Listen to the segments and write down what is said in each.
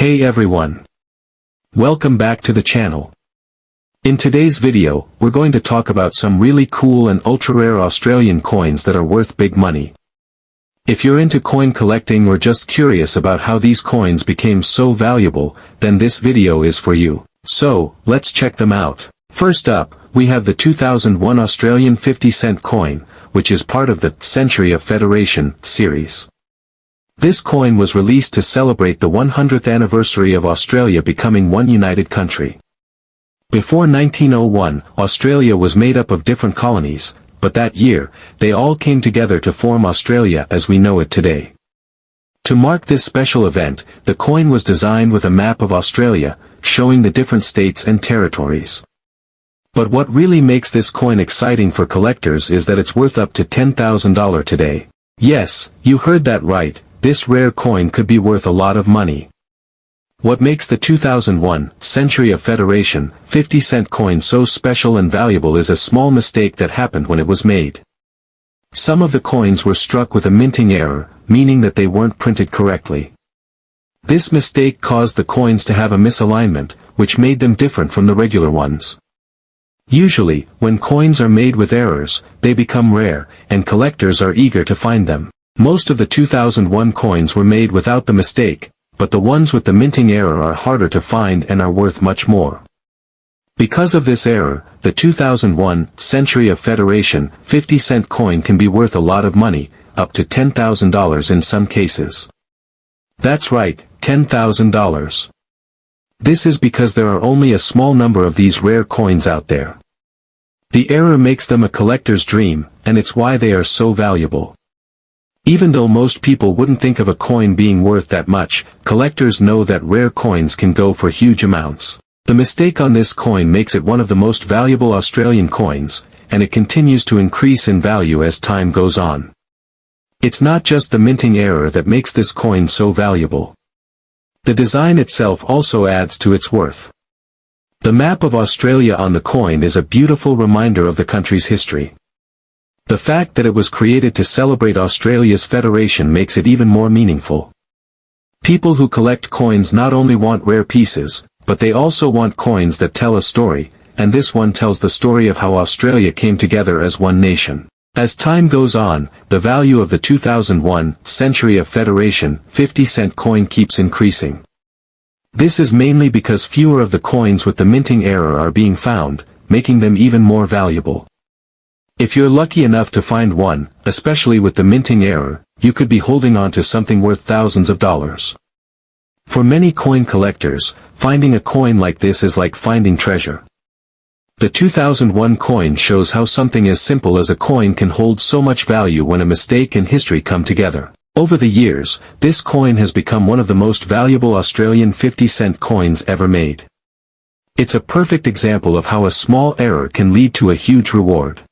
Hey everyone! Welcome back to the channel. In today's video, we're going to talk about some really cool and ultra-rare Australian coins that are worth big money. If you're into coin collecting or just curious about how these coins became so valuable, then this video is for you. So, let's check them out. First up, we have the 2001 Australian 50-cent coin, which is part of the Century of Federation series. This coin was released to celebrate the 100th anniversary of Australia becoming one united country. Before 1901, Australia was made up of different colonies, but that year, they all came together to form Australia as we know it today. To mark this special event, the coin was designed with a map of Australia, showing the different states and territories. But what really makes this coin exciting for collectors is that it's worth up to $10,000 today. Yes, you heard that right. This rare coin could be worth a lot of money. What makes the 2001 Century of Federation 50-cent coin so special and valuable is a small mistake that happened when it was made. Some of the coins were struck with a minting error, meaning that they weren't printed correctly. This mistake caused the coins to have a misalignment, which made them different from the regular ones. Usually, when coins are made with errors, they become rare, and collectors are eager to find them. Most of the 2001 coins were made without the mistake, but the ones with the minting error are harder to find and are worth much more. Because of this error, the 2001 Century of Federation 50-cent coin can be worth a lot of money, up to $10,000 in some cases. That's right, $10,000. This is because there are only a small number of these rare coins out there. The error makes them a collector's dream, and it's why they are so valuable. Even though most people wouldn't think of a coin being worth that much, collectors know that rare coins can go for huge amounts. The mistake on this coin makes it one of the most valuable Australian coins, and it continues to increase in value as time goes on. It's not just the minting error that makes this coin so valuable. The design itself also adds to its worth. The map of Australia on the coin is a beautiful reminder of the country's history. The fact that it was created to celebrate Australia's federation makes it even more meaningful. People who collect coins not only want rare pieces, but they also want coins that tell a story, and this one tells the story of how Australia came together as one nation. As time goes on, the value of the 2001 Century of Federation 50-cent coin keeps increasing. This is mainly because fewer of the coins with the minting error are being found, making them even more valuable. If you're lucky enough to find one, especially with the minting error, you could be holding on to something worth thousands of dollars. For many coin collectors, finding a coin like this is like finding treasure. The 2001 coin shows how something as simple as a coin can hold so much value when a mistake and history come together. Over the years, this coin has become one of the most valuable Australian 50-cent coins ever made. It's a perfect example of how a small error can lead to a huge reward.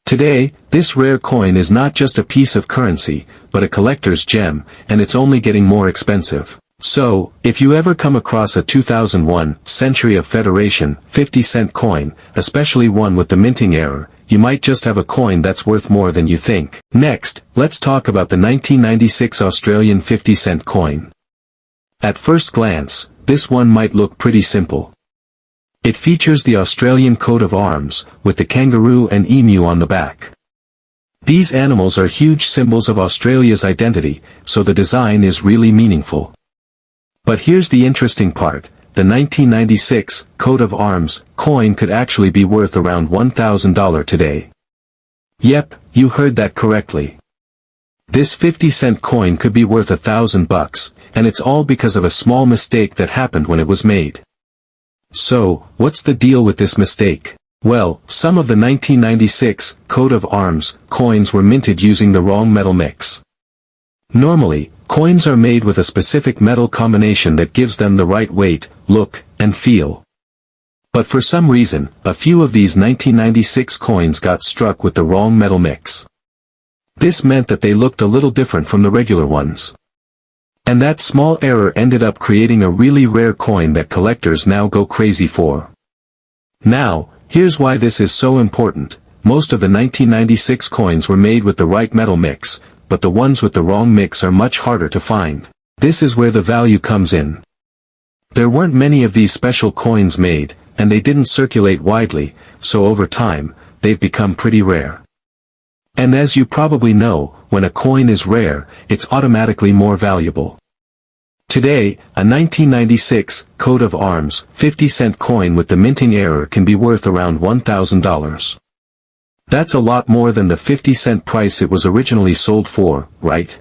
Today, this rare coin is not just a piece of currency, but a collector's gem, and it's only getting more expensive. So, if you ever come across a 2001 Century of Federation 50-cent coin, especially one with the minting error, you might just have a coin that's worth more than you think. Next, let's talk about the 1996 Australian 50-cent coin. At first glance, this one might look pretty simple. It features the Australian coat of arms, with the kangaroo and emu on the back. These animals are huge symbols of Australia's identity, so the design is really meaningful. But here's the interesting part, the 1996 coat of arms coin could actually be worth around $1,000 today. Yep, you heard that correctly. This 50-cent coin could be worth $1,000, and it's all because of a small mistake that happened when it was made. So, what's the deal with this mistake? Well, some of the 1996 coat of arms coins were minted using the wrong metal mix. Normally, coins are made with a specific metal combination that gives them the right weight, look, and feel. But for some reason, a few of these 1996 coins got struck with the wrong metal mix. This meant that they looked a little different from the regular ones. And that small error ended up creating a really rare coin that collectors now go crazy for. Now, here's why this is so important. Most of the 1996 coins were made with the right metal mix, but the ones with the wrong mix are much harder to find. This is where the value comes in. There weren't many of these special coins made, and they didn't circulate widely, so over time, they've become pretty rare. And as you probably know, when a coin is rare, it's automatically more valuable. Today, a 1996 coat of arms 50-cent coin with the minting error can be worth around $1,000. That's a lot more than the 50-cent price it was originally sold for, right?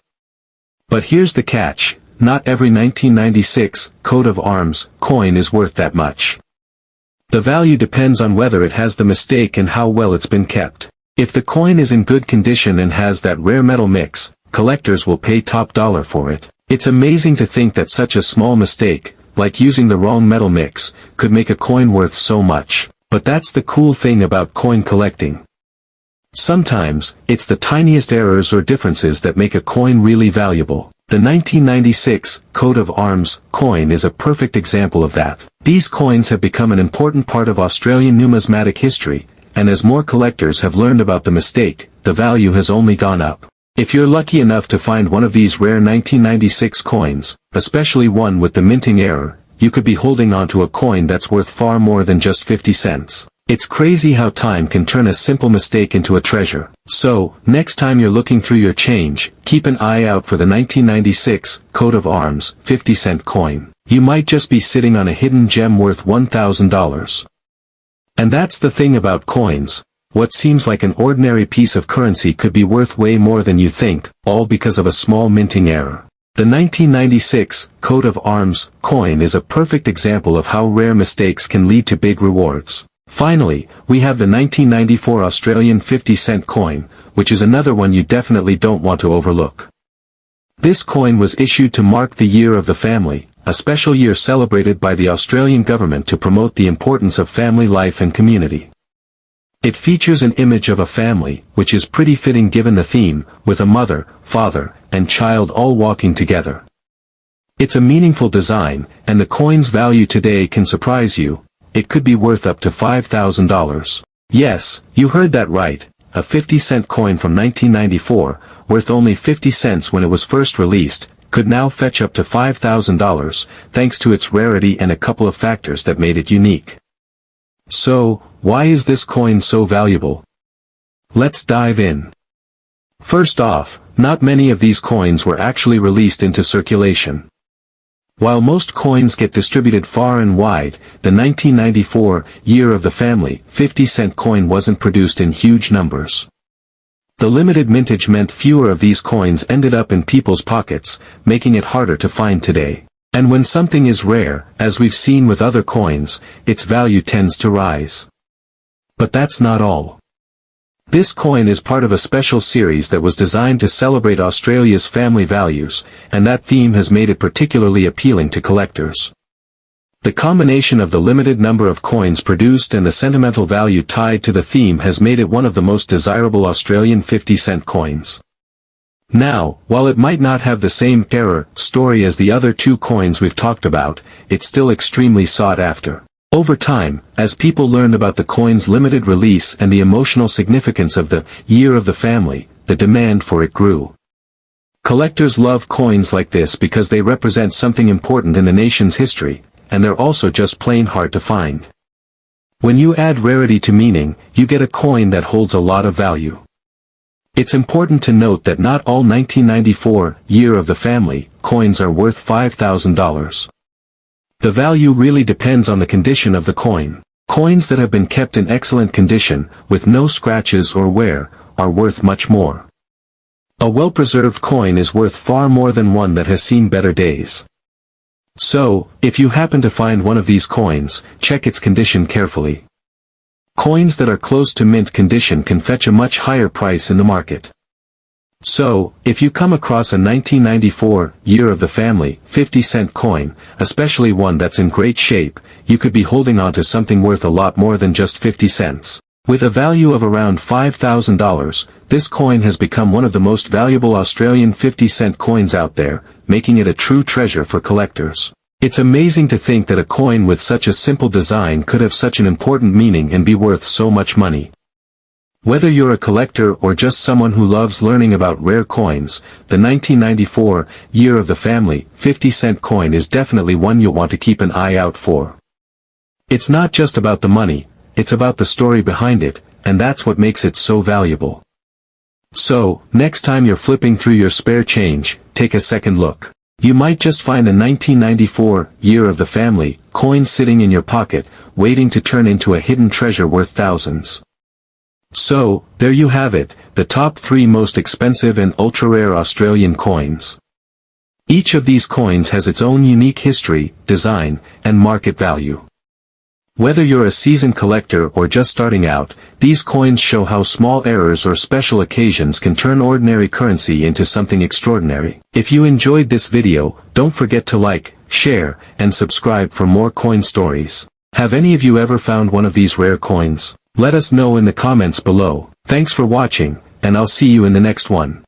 But here's the catch, not every 1996 coat of arms coin is worth that much. The value depends on whether it has the mistake and how well it's been kept. If the coin is in good condition and has that rare metal mix, collectors will pay top dollar for it. It's amazing to think that such a small mistake, like using the wrong metal mix, could make a coin worth so much. But that's the cool thing about coin collecting. Sometimes, it's the tiniest errors or differences that make a coin really valuable. The 1996 coat of arms coin is a perfect example of that. These coins have become an important part of Australian numismatic history, and as more collectors have learned about the mistake, the value has only gone up. If you're lucky enough to find one of these rare 1996 coins, especially one with the minting error, you could be holding onto a coin that's worth far more than just 50 cents. It's crazy how time can turn a simple mistake into a treasure. So, next time you're looking through your change, keep an eye out for the 1996 coat of arms 50-cent coin. You might just be sitting on a hidden gem worth $1,000. And that's the thing about coins. What seems like an ordinary piece of currency could be worth way more than you think, all because of a small minting error. The 1996 coat of arms coin is a perfect example of how rare mistakes can lead to big rewards. Finally, we have the 1994 Australian 50-cent coin, which is another one you definitely don't want to overlook. This coin was issued to mark the Year of the Family, a special year celebrated by the Australian government to promote the importance of family life and community. It features an image of a family, which is pretty fitting given the theme, with a mother, father, and child all walking together. It's a meaningful design, and the coin's value today can surprise you. It could be worth up to $5,000. Yes, you heard that right, a 50-cent coin from 1994, worth only 50 cents when it was first released, could now fetch up to $5,000, thanks to its rarity and a couple of factors that made it unique. So, why is this coin so valuable? Let's dive in. First off, not many of these coins were actually released into circulation. While most coins get distributed far and wide, the 1994 Year of the Family 50-cent coin wasn't produced in huge numbers. The limited mintage meant fewer of these coins ended up in people's pockets, making it harder to find today. And when something is rare, as we've seen with other coins, its value tends to rise. But that's not all. This coin is part of a special series that was designed to celebrate Australia's family values, and that theme has made it particularly appealing to collectors. The combination of the limited number of coins produced and the sentimental value tied to the theme has made it one of the most desirable Australian 50-cent coins. Now, while it might not have the same error story as the other two coins we've talked about, it's still extremely sought after. Over time, as people learned about the coin's limited release and the emotional significance of the Year of the Family, the demand for it grew. Collectors love coins like this because they represent something important in the nation's history, and they're also just plain hard to find. When you add rarity to meaning, you get a coin that holds a lot of value. It's important to note that not all 1994 Year of the Family coins are worth $5,000. The value really depends on the condition of the coin. Coins that have been kept in excellent condition, with no scratches or wear, are worth much more. A well-preserved coin is worth far more than one that has seen better days. So, if you happen to find one of these coins, check its condition carefully. Coins that are close to mint condition can fetch a much higher price in the market. So, if you come across a 1994 Year of the Family 50-cent coin, especially one that's in great shape, you could be holding on to something worth a lot more than just 50 cents. With a value of around $5,000, this coin has become one of the most valuable Australian 50-cent coins out there, making it a true treasure for collectors. It's amazing to think that a coin with such a simple design could have such an important meaning and be worth so much money. Whether you're a collector or just someone who loves learning about rare coins, the 1994, Year of the Family, 50-cent coin is definitely one you'll want to keep an eye out for. It's not just about the money, it's about the story behind it, and that's what makes it so valuable. So, next time you're flipping through your spare change, take a second look. You might just find a 1994, Year of the Family, coin sitting in your pocket, waiting to turn into a hidden treasure worth thousands. So, there you have it, the top 3 most expensive and ultra-rare Australian coins. Each of these coins has its own unique history, design, and market value. Whether you're a seasoned collector or just starting out, these coins show how small errors or special occasions can turn ordinary currency into something extraordinary. If you enjoyed this video, don't forget to like, share, and subscribe for more coin stories. Have any of you ever found one of these rare coins? Let us know in the comments below. Thanks for watching, and I'll see you in the next one.